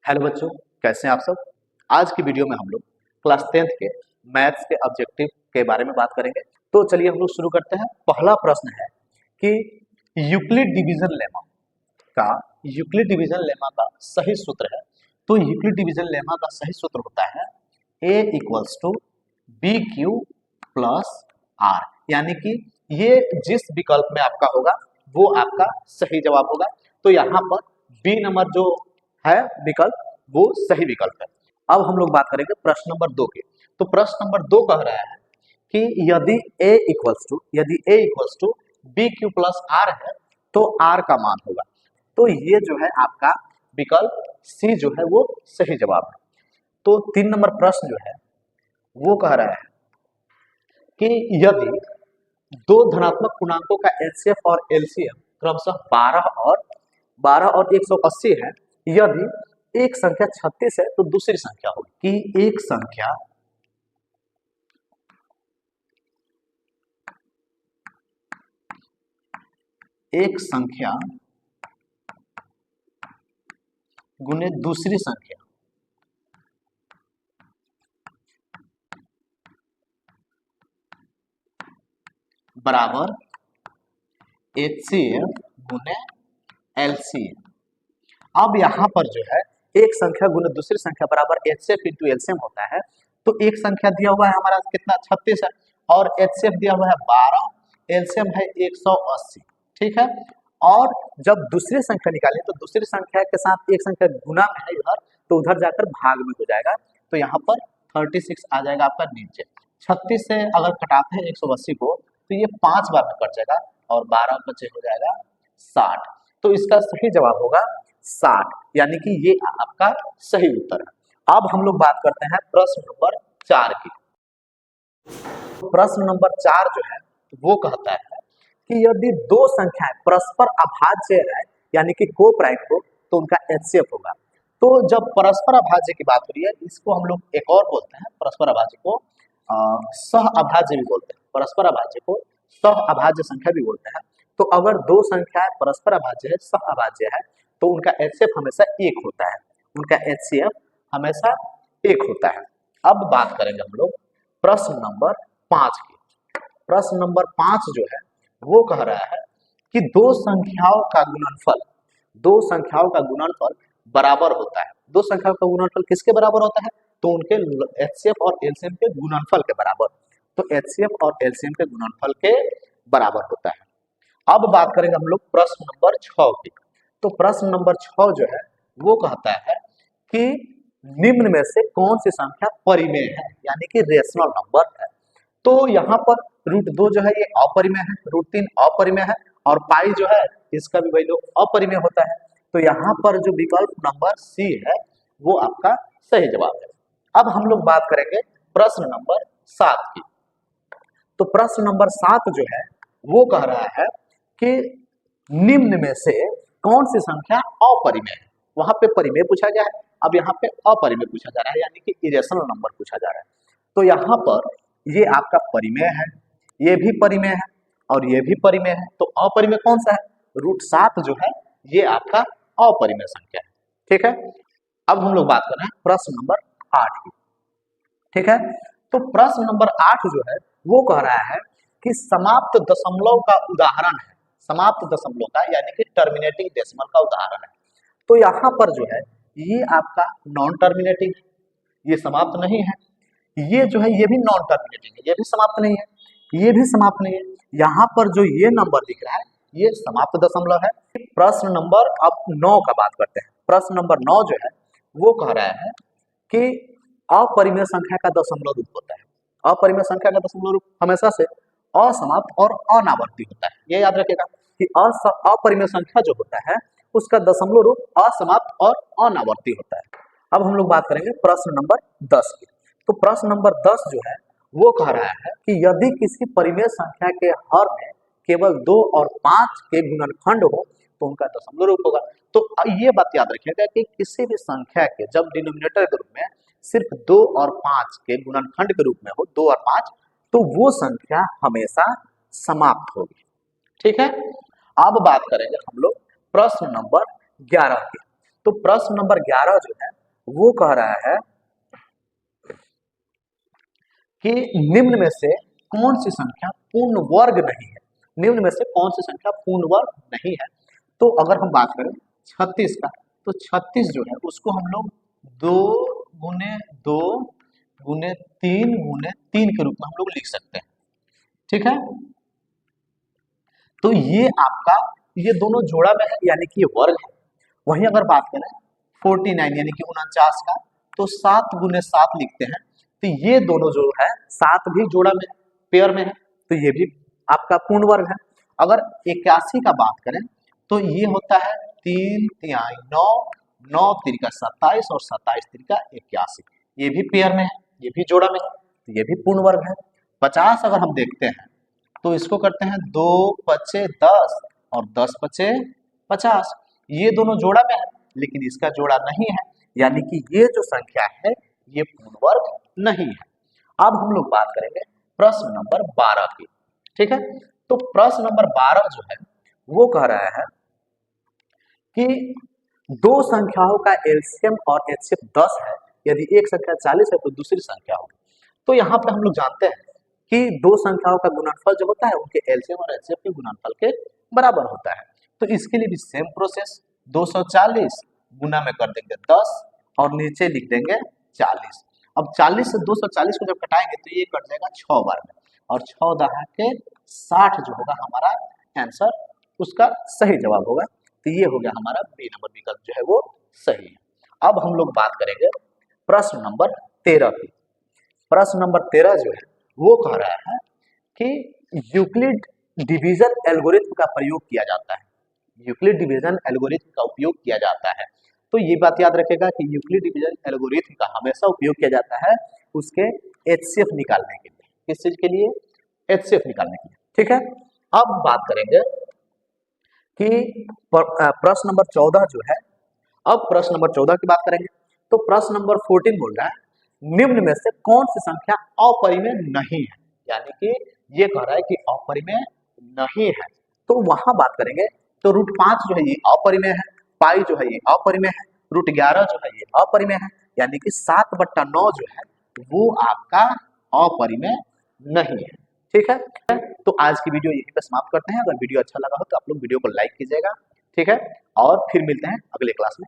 Hello बच्चों, कैसे हैं आप सब। आज की वीडियो में हम लोग क्लास 10th के मैथ्स के ऑब्जेक्टिव के बारे में बात करेंगे। तो चलिए हम लोग शुरू करते हैं। पहला प्रश्न है कि यूक्लिड डिवीजन लेमा का सही सूत्र है। तो यूक्लिड डिवीजन लेमा का सही सूत्र होता है a equals to b q plus r, यानी कि ये जिस विकल्प में आपका होगा वो आपका सही जवाब होगा। तो यहाँ पर बी नंबर जो है विकल्प वो सही विकल्प है। अब हम लोग बात करेंगे प्रश्न नंबर 2 के। तो प्रश्न नंबर 2 कह रहा है कि यदि a equals to b q plus r है तो आर का मान होगा। तो ये जो है आपका विकल्प सी जो है वो सही जवाब है। तो 3 नंबर प्रश्न जो है वो कह रहा है कि यदि दो धनात्मक पूर्णांकों का एचसीएफ और एलसीएम क्रमशः 12 और 180 है, यदि एक संख्या 36 है तो दूसरी संख्या होगी कि एक संख्या गुने दूसरी संख्या बराबर एचसीएफ गुने एलसीएम। अब यहाँ पर जो है एक संख्या गुने दूसरी संख्या बराबर एचसीएफ इंटू एलसीएम होता है। तो एक संख्या दिया हुआ है हमारा कितना 36 है और एचसीएफ दिया हुआ है 12, एलसीएम है 180, ठीक है। और जब दूसरी संख्या निकालें तो दूसरी संख्या के साथ एक संख्या गुना में है इधर, तो उधर जाकर भाग में हो जाएगा। तो यहाँ पर 36 आ जाएगा आपका नीचे। 36 से अगर कटाते हैं 180 को तो ये 5 बार में कट जाएगा और 12 बचे हो जाएगा 60। तो इसका सही जवाब होगा 60, यानी कि ये आपका सही उत्तर है। अब हम लोग बात करते हैं प्रश्न नंबर 4 की। प्रश्न नंबर 4 जो है वो कहता है कि यदि दो संख्याएं परस्पर अभाज्य है यानी कि को प्राइम हो तो उनका एचसीएफ होगा। तो जब परस्पर अभाज्य की बात हो रही है इसको हम लोग एक और बोलते हैं, परस्पर अभाज्य को सह अभाज्य भी बोलते हैं, परस्पर अभाज्य को सह अभाज्य संख्या भी बोलते हैं। तो अगर दो संख्याएं परस्पर अभाज्य है, सह अभाज्य है, तो उनका एचसीएफ हमेशा एक होता है, उनका एचसीएफ हमेशा एक होता है। अब बात करेंगे हम लोग प्रश्न नंबर 5 की। प्रश्न नंबर 5 जो है वो कह रहा है कि दो संख्याओं का गुणनफल बराबर होता है। दो संख्याओं का गुणनफल किसके बराबर होता है? तो उनके एचसीएफ और एलसीएम के गुणनफल के बराबर। तो एचसीएफ और एलसीएम के गुणनफल के बराबर होता है। अब बात करेंगे हम लोग प्रश्न नंबर 6 की। तो प्रश्न नंबर 6 जो है वो कहता है कि निम्न में से कौन सी संख्या परिमेय है, यानी कि रेशनल नंबर है। तो यहाँ पर √2 जो है ये अपरिमेय है, √3 अपरिमेय है और पाई जो है इसका भी वैल्यू अपरिमेय होता है। तो यहाँ पर जो विकल्प नंबर सी है वो आपका सही जवाब है। अब हम लोग बात करेंगे प्रश्न नंबर 7 की। तो प्रश्न नंबर 7 जो है वो कह रहा है कि निम्न में से कौन सी संख्या अपरिमेय है। वहां पे परिमेय पूछा गया है, अब यहाँ पे अपरिमेय पूछा जा रहा है, यानी कि इरेशनल नंबर पूछा जा रहा है। तो यहाँ पर ये आपका परिमेय है, ये भी परिमेय है और ये भी परिमेय है। तो अपरिमेय कौन सा है? √7 जो है ये आपका अपरिमेय संख्या है, ठीक है। अब हम लोग बात कर रहे हैं प्रश्न नंबर 8 की, ठीक है। तो प्रश्न नंबर 8 जो है वो कह रहा है कि समाप्त दशमलव का उदाहरण है, समाप्त दशमलव का यानी कि टर्मिनेटिंग डेसिमल का उदाहरण है। तो यहाँ पर जो है ये आपका नॉन टर्मिनेटिंग है, ये समाप्त नहीं है। ये जो है ये भी नॉन टर्मिनेटिंग है, ये भी समाप्त नहीं है, ये भी समाप्त नहीं है। यहाँ पर जो ये नंबर दिख रहा है ये समाप्त दशमलव है। प्रश्न नंबर अब 9 का बात करते हैं। प्रश्न नंबर 9 जो है वो कह रहा है कि अपरिमेय संख्या का दशमलव रूप होता है। अपरिमेय संख्या का दशमलव रूप हमेशा से असमाप्त और अनावर्ती होता है। ये याद रखिएगा कि अपरिमेय संख्या जो होता है उसका दशमलव रूप असमाप्त और अनावर्ती होता है। अब हम लोग बात करेंगे प्रश्न नंबर 10 की। तो प्रश्न नंबर 10 जो है वो कह रहा है कि यदि किसी परिमेय संख्या के हर में केवल 2 और 5 के गुणनखंड हो तो उनका दशमलव रूप होगा। तो ये बात याद रखिएगा कि किसी भी संख्या के जब डिनोमिनेटर के रूप में सिर्फ 2 और 5 के गुणनखंड के रूप में हो, 2 और 5, तो वो संख्या हमेशा समाप्त होगी, ठीक है। अब बात करेंगे हम लोग प्रश्न नंबर 11 की। तो प्रश्न नंबर 11 जो है वो कह रहा है कि निम्न में से कौन सी संख्या पूर्ण वर्ग नहीं है। निम्न में से कौन सी संख्या पूर्ण वर्ग नहीं है। तो अगर हम बात करें 36 का, तो 36 जो है उसको हम लोग 2 गुने 2 गुने 3 गुने 3 के रूप में हम लोग लिख सकते हैं। ठीक है, तो ये आपका ये दोनों जोड़ा में है यानी कि ये वर्ग है। वहीं अगर बात करें 49 यानी कि 49 का, तो 7 गुने 7 लिखते हैं। तो ये दोनों जो है 7 भी जोड़ा में पेयर में है, तो ये भी आपका पूर्ण वर्ग है। अगर 81 का बात करें तो ये होता है 3 तिहाई 9, 9 तिरिका 27 और 27 तिरिका 81, ये भी पेयर में है, ये भी जोड़ा में है, तो ये भी पूर्ण वर्ग है। 50 अगर हम देखते हैं तो इसको करते हैं 2 पचे 10 और 10 पचे 50, ये दोनों जोड़ा में है लेकिन इसका जोड़ा नहीं है, यानी कि ये जो संख्या है ये पूर्ण वर्ग नहीं है। अब हम लोग बात करेंगे प्रश्न नंबर 12 की। ठीक है, तो प्रश्न नंबर 12 जो है वो कह रहा है कि दो संख्याओं का एलसीएम और एचसीएफ 10 है, यदि एक संख्या 40 है तो दूसरी संख्या होगी। तो यहाँ पे हम लोग जानते हैं कि दो संख्याओं का गुणनफल जो होता है उनके एलसीएम और एचसीएफ के गुणनफल के बराबर होता है। तो इसके लिए भी सेम प्रोसेस, 240 गुना में कर देंगे 10 और नीचे लिख देंगे 40। अब 40 से 240 को जब घटाएंगे तो ये कट जाएगा 6 बार में, और 6 दहा के 60 जो होगा हमारा आंसर, उसका सही जवाब होगा। तो ये हो गया हमारा बी नंबर विकल्प जो है वो सही है। अब हम लोग बात करेंगे प्रश्न नंबर 13 की। प्रश्न नंबर 13 जो है वो कह रहा है कि यूक्लिड डिवीजन एल्गोरिथम का प्रयोग किया जाता है। यूक्लिड डिवीजन एल्गोरिथम का उपयोग किया जाता है, तो ये बात याद रखेगा कि यूक्लिड डिवीजन एल्गोरिथम का हमेशा उपयोग किया जाता है उसके एचसीएफ निकालने के लिए। किस चीज के लिए? एचसीएफ निकालने के लिए। ठीक है, अब बात करेंगे कि प्रश्न नंबर 14 जो है, अब प्रश्न नंबर 14 की बात करेंगे। तो प्रश्न नंबर 14 बोल रहा है निम्न में से कौन सी संख्या अपरिमेय नहीं है, यानी कि ये कह रहा है कि अपरिमेय नहीं है। तो वहां बात करेंगे तो √5 जो है ये अपरिमेय है, पाई जो है ये अपरिमेय है, √11 जो है ये अपरिमेय है, यानी कि 7/9 जो है वो आपका अपरिमेय नहीं है। ठीक है, तो आज की वीडियो यहीं पे समाप्त करते हैं। अगर वीडियो अच्छा लगा हो तो आप लोग वीडियो को लाइक कीजिएगा। ठीक है, और फिर मिलते हैं अगले क्लास में।